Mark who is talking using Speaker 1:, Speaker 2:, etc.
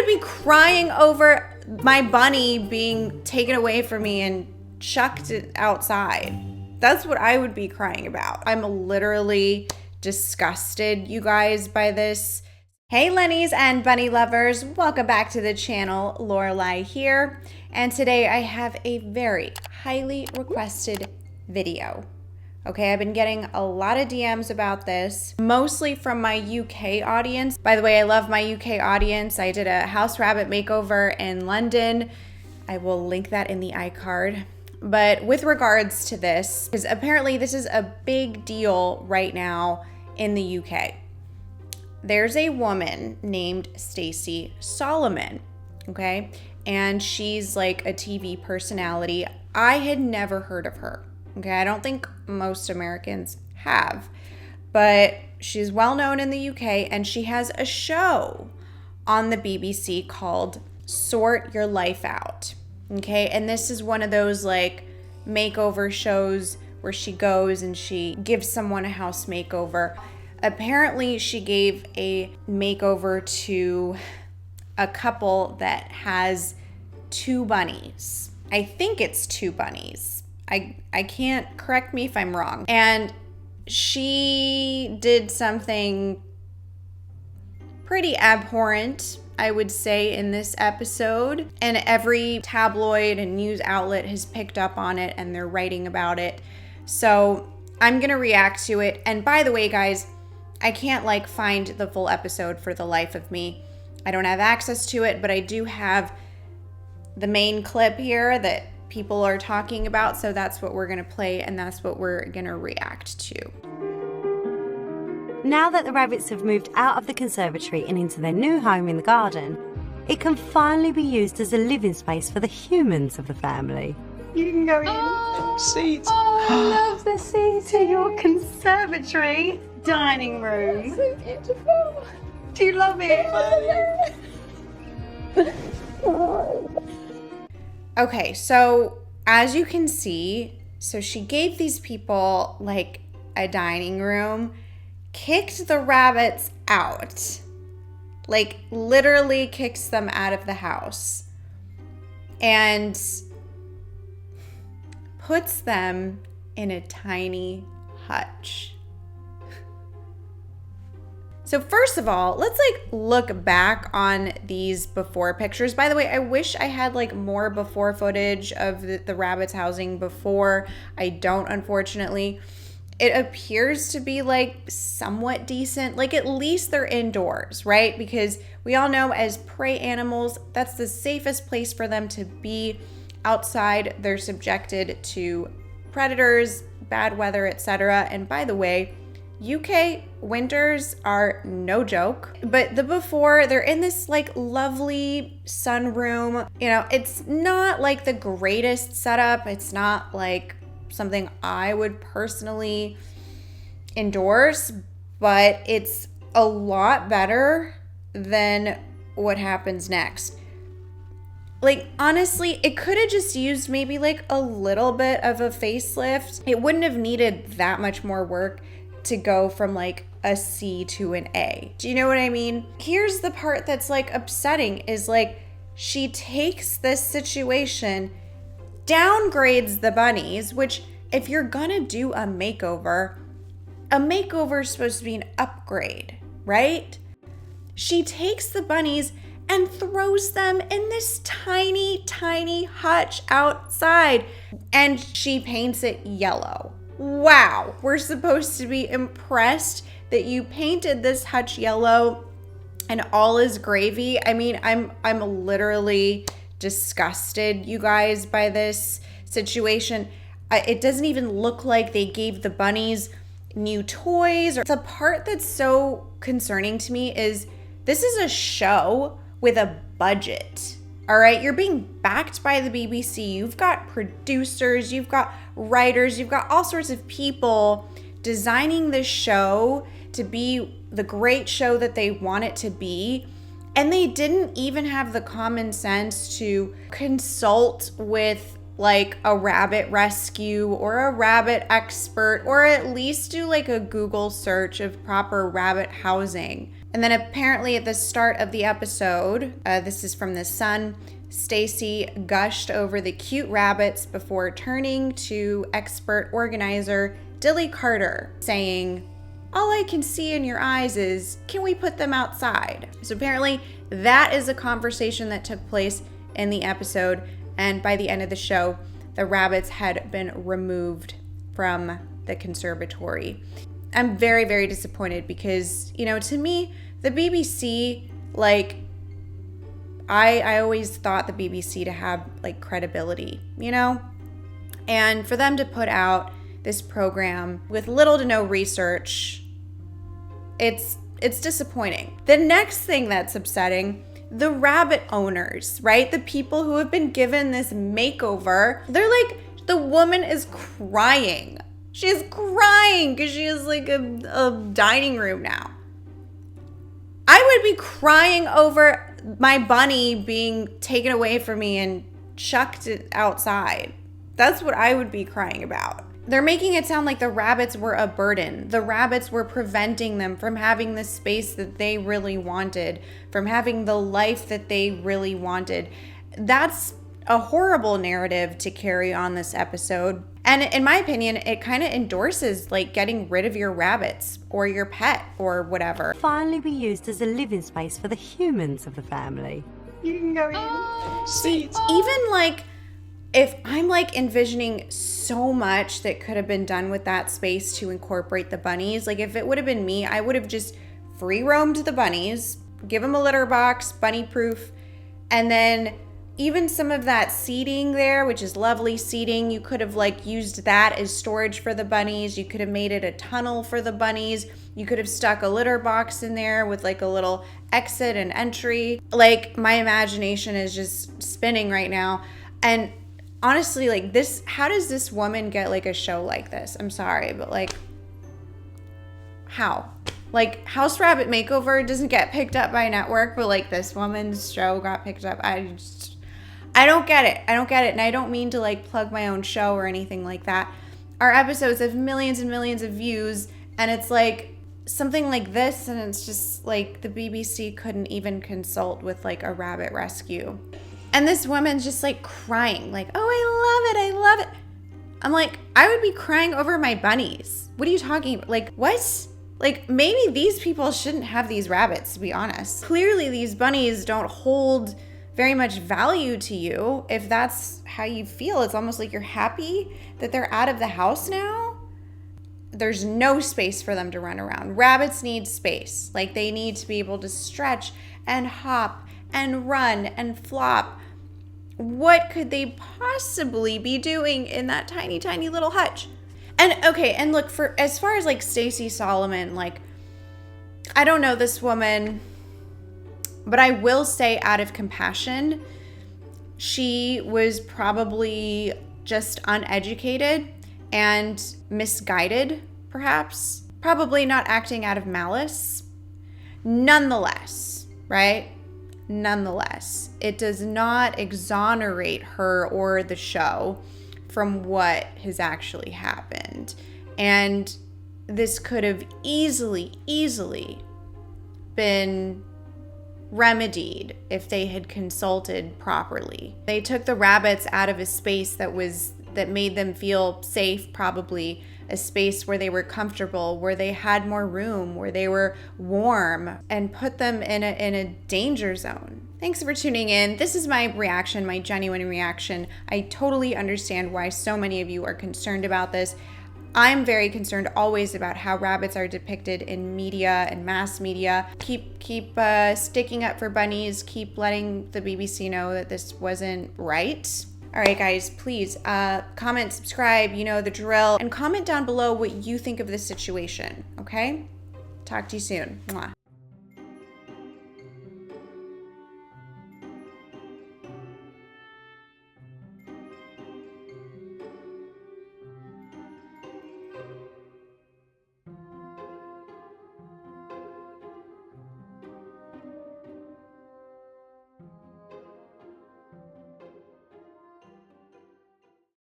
Speaker 1: would be crying over my bunny being taken away from me and chucked outside. That's what I would be crying about. I'm literally disgusted, you guys, by this. Hey Lennies and bunny lovers, welcome back to the channel. Lorelai here, and today I have a very highly requested video. Okay, I've been getting a lot of DMs about this, mostly from my UK audience. By the way, I love my UK audience. I did a house rabbit makeover in London. I will link that in the iCard. But with regards to this, because apparently this is a big deal right now in the UK. There's a woman named Stacey Solomon, okay? And she's like a TV personality. I had never heard of her. Okay, I don't think most Americans have, but she's well known in the UK, and she has a show on the BBC called Sort Your Life Out. Okay, and this is one of those like makeover shows where she goes and she gives someone a house makeover. Apparently, she gave a makeover to a couple that has 2 bunnies. I think it's 2 bunnies. I can't, correct me if I'm wrong. And she did something pretty abhorrent, I would say, in this episode. And every tabloid and news outlet has picked up on it and they're writing about it. So I'm gonna react to it. And by the way, guys, I can't like find the full episode for the life of me. I don't have access to it, but I do have the main clip here that people are talking about, so that's what we're gonna play and that's what we're gonna react to.
Speaker 2: Now that the rabbits have moved out of the conservatory and into their new home in the garden, it can finally be used as a living space for the humans of the family.
Speaker 3: You can go in.
Speaker 4: Oh, seats.
Speaker 3: Oh, I love the seats in your conservatory dining room.
Speaker 4: So beautiful.
Speaker 3: Do you love it?
Speaker 1: Okay, so as you can see, so she gave these people like a dining room, kicked the rabbits out, like literally kicks them out of the house, and puts them in a tiny hutch. So first of all, let's like look back on these before pictures. By the way, I wish I had like more before footage of the rabbits housing before. I don't, unfortunately. It appears to be like somewhat decent. Like at least they're indoors, right? Because we all know as prey animals, that's the safest place for them to be. Outside, they're subjected to predators, bad weather, etc. And by the way, UK winters are no joke, but the before, they're in this like lovely sunroom. You know, it's not like the greatest setup. It's not like something I would personally endorse, but it's a lot better than what happens next. Like, honestly, it could have just used maybe like a little bit of a facelift. It wouldn't have needed that much more work to go from like a C to an A. Do you know what I mean? Here's the part that's like upsetting is like she takes this situation, downgrades the bunnies, which if you're gonna do a makeover is supposed to be an upgrade, right? She takes the bunnies and throws them in this tiny, tiny hutch outside, and she paints it yellow. Wow, we're supposed to be impressed that you painted this hutch yellow and all is gravy. I mean, I'm literally disgusted, you guys, by this situation. It doesn't even look like they gave the bunnies new toys. The part that's so concerning to me is this is a show with a budget. All right, you're being backed by the BBC. You've got producers, you've got writers, you've got all sorts of people designing this show to be the great show that they want it to be. And they didn't even have the common sense to consult with like a rabbit rescue or a rabbit expert, or at least do like a Google search of proper rabbit housing. And then apparently at the start of the episode, this is from The Sun, Stacey gushed over the cute rabbits before turning to expert organizer Dilly Carter, saying, "All I can see in your eyes is, can we put them outside?" So apparently that is a conversation that took place in the episode. And by the end of the show, the rabbits had been removed from the conservatory. I'm very, very disappointed because, you know, to me, the BBC, like, I always thought the BBC to have, like, credibility, you know? And for them to put out this program with little to no research, it's disappointing. The next thing that's upsetting, the rabbit owners, right? The people who have been given this makeover, they're like, the woman is crying. She's crying because she has like a dining room now. I would be crying over my bunny being taken away from me and chucked outside. That's what I would be crying about. They're making it sound like the rabbits were a burden. The rabbits were preventing them from having the space that they really wanted, from having the life that they really wanted. That's a horrible narrative to carry on this episode. And in my opinion, it kind of endorses like getting rid of your rabbits or your pet or whatever.
Speaker 2: Finally be used as a living space for the humans of the family.
Speaker 3: You can go in.
Speaker 4: Seats.
Speaker 1: Even like, if I'm like envisioning so much that could have been done with that space to incorporate the bunnies, like if it would have been me, I would have just free roamed the bunnies, give them a litter box, bunny proof, and then even some of that seating there, which is lovely seating, you could have like used that as storage for the bunnies. You could have made it a tunnel for the bunnies. You could have stuck a litter box in there with like a little exit and entry. Like my imagination is just spinning right now. And honestly, like this, how does this woman get like a show like this? I'm sorry, but like, how? Like House Rabbit Makeover doesn't get picked up by a network, but like this woman's show got picked up. I don't get it. I don't get it. And I don't mean to like plug my own show or anything like that. Our episodes have millions and millions of views, and it's like something like this, and it's just like the BBC couldn't even consult with like a rabbit rescue. And this woman's just like crying, like, "Oh, I love it. I'm like, I would be crying over my bunnies. What are you talking about? Like, what? Like, maybe these people shouldn't have these rabbits, to be honest. Clearly, these bunnies don't hold very much value to you if that's how you feel. It's almost like you're happy that they're out of the house now. There's no space for them to run around. Rabbits need space. Like, they need to be able to stretch and hop and run and flop. What could they possibly be doing in that tiny, tiny little hutch? And okay, and look, for as far as like Stacey Solomon, like, I don't know this woman, but I will say, out of compassion, she was probably just uneducated and misguided, perhaps. Probably not acting out of malice. Nonetheless, right? Nonetheless, it does not exonerate her or the show from what has actually happened. And this could have easily been remedied if they had consulted properly. They took the rabbits out of a space that made them feel safe, probably a space where they were comfortable, where they had more room, where they were warm, and put them in a danger zone. Thanks for tuning in. This is my reaction, my genuine reaction. I totally understand why so many of you are concerned about this. I'm very concerned always about how rabbits are depicted in media and mass media. Keep sticking up for bunnies. Keep letting the BBC know that this wasn't right. All right, guys, please comment, subscribe, you know the drill, and comment down below what you think of this situation, okay? Talk to you soon. Mwah.